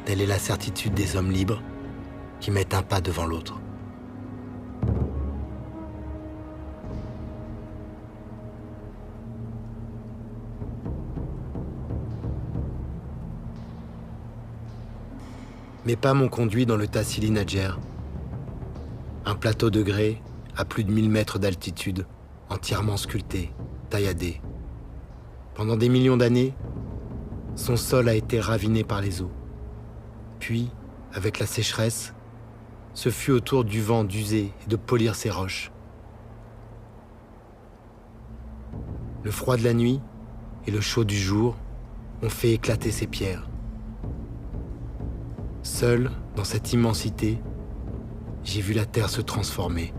Telle est la certitude des hommes libres qui mettent un pas devant l'autre. Mes pas m'ont conduit dans le Tassili Nadjer, un plateau de grès à plus de 1000 mètres d'altitude, entièrement sculpté, tailladé. Pendant des millions d'années, son sol a été raviné par les eaux. Puis, avec la sécheresse, ce fut au tour du vent d'user et de polir ses roches. Le froid de la nuit et le chaud du jour ont fait éclater ces pierres. Seul, dans cette immensité, j'ai vu la terre se transformer.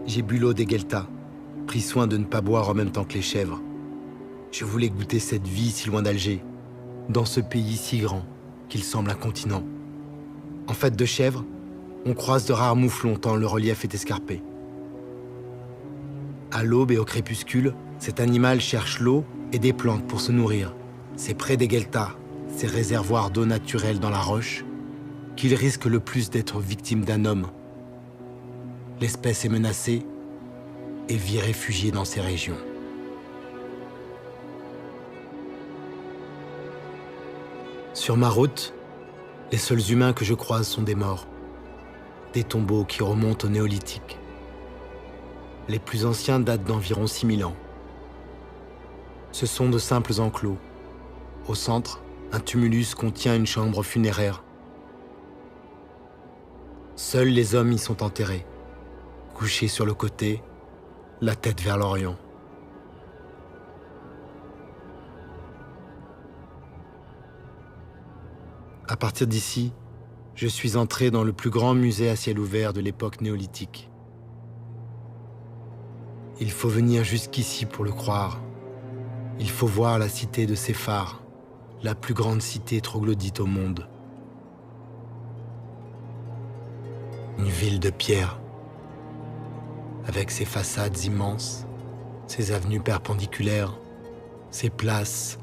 J'ai bu l'eau des Gueltas, pris soin de ne pas boire en même temps que les chèvres. Je voulais goûter cette vie si loin d'Alger, dans ce pays si grand qu'il semble un continent. En fait de chèvres, on croise de rares mouflons tant le relief est escarpé. À l'aube et au crépuscule, cet animal cherche l'eau et des plantes pour se nourrir. C'est près des Gueltas, ces réservoirs d'eau naturelle dans la roche, qu'il risque le plus d'être victime d'un homme. L'espèce est menacée et vit réfugiée dans ces régions. Sur ma route, les seuls humains que je croise sont des morts, des tombeaux qui remontent au néolithique. Les plus anciens datent d'environ 6000 ans. Ce sont de simples enclos. Au centre, un tumulus contient une chambre funéraire. Seuls les hommes y sont enterrés, couchés sur le côté, la tête vers l'Orient. À partir d'ici, je suis entré dans le plus grand musée à ciel ouvert de l'époque néolithique. Il faut venir jusqu'ici pour le croire. Il faut voir la cité de Séphar, la plus grande cité troglodyte au monde. Une ville de pierre, avec ses façades immenses, ses avenues perpendiculaires, ses places,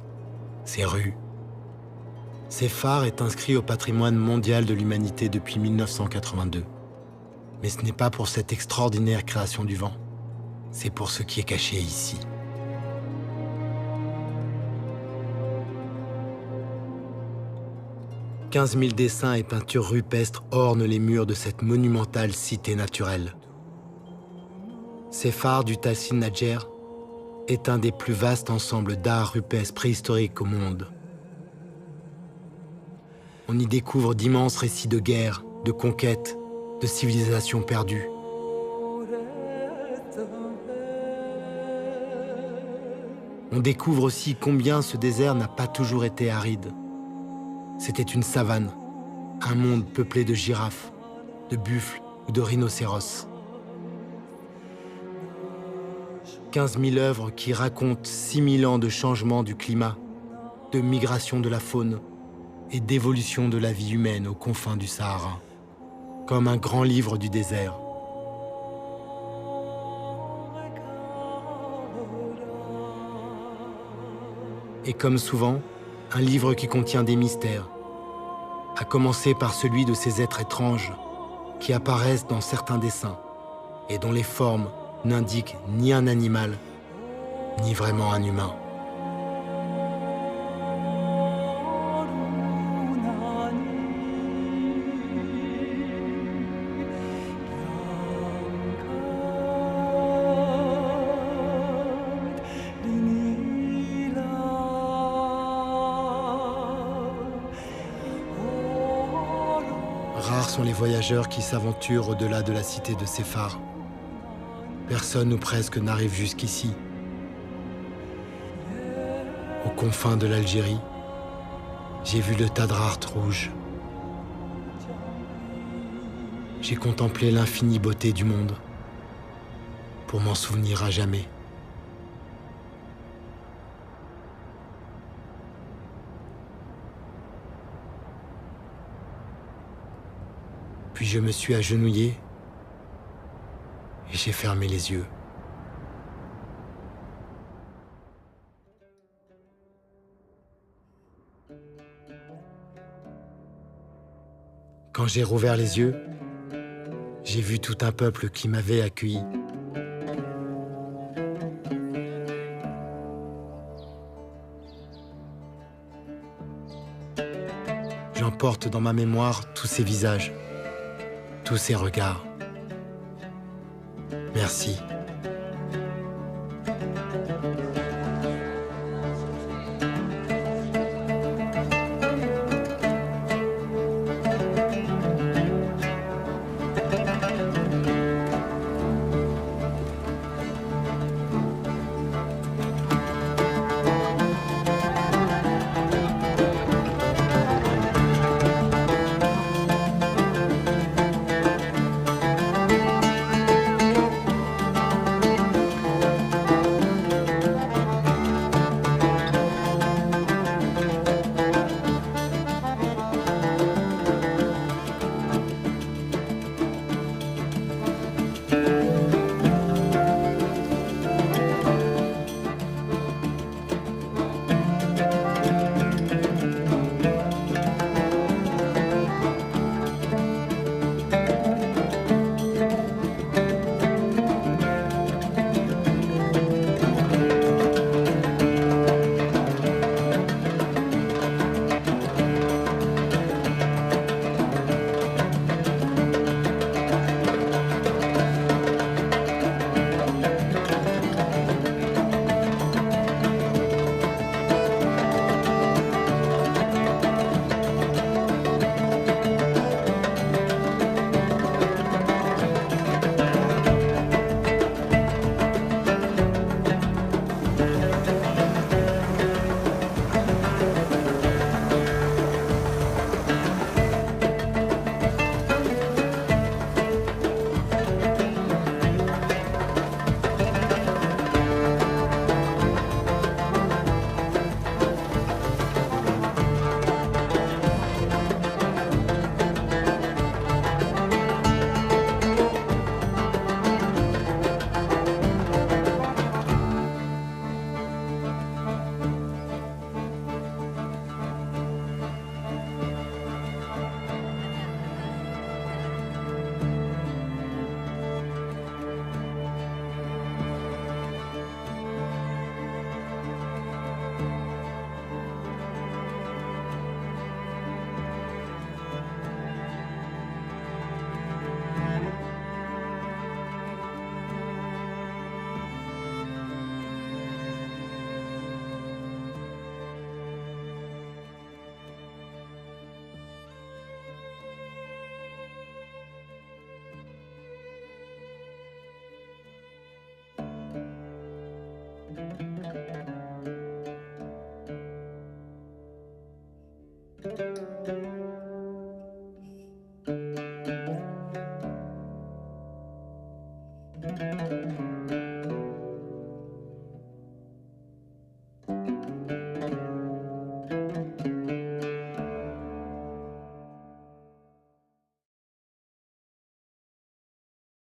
ses rues. Séphar est inscrit au patrimoine mondial de l'humanité depuis 1982. Mais ce n'est pas pour cette extraordinaire création du vent, c'est pour ce qui est caché ici. « 15 000 dessins et peintures rupestres ornent les murs de cette monumentale cité naturelle. Séphar du Tassili Nadjer est un des plus vastes ensembles d'art rupestre préhistorique au monde. On y découvre d'immenses récits de guerre, de conquête, de civilisations perdues. On découvre aussi combien ce désert n'a pas toujours été aride. C'était une savane, un monde peuplé de girafes, de buffles ou de rhinocéros. 15 000 œuvres qui racontent 6 000 ans de changement du climat, de migration de la faune et d'évolution de la vie humaine aux confins du Sahara, comme un grand livre du désert. Et comme souvent, un livre qui contient des mystères, à commencer par celui de ces êtres étranges qui apparaissent dans certains dessins et dont les formes n'indiquent ni un animal, ni vraiment un humain. Rares sont les voyageurs qui s'aventurent au-delà de la cité de Séphar. Personne ou presque n'arrive jusqu'ici. Aux confins de l'Algérie, j'ai vu le Tadrart rouge. J'ai contemplé l'infinie beauté du monde pour m'en souvenir à jamais. Puis je me suis agenouillé et j'ai fermé les yeux. Quand j'ai rouvert les yeux, j'ai vu tout un peuple qui m'avait accueilli. J'emporte dans ma mémoire tous ces visages, tous ces regards. Merci.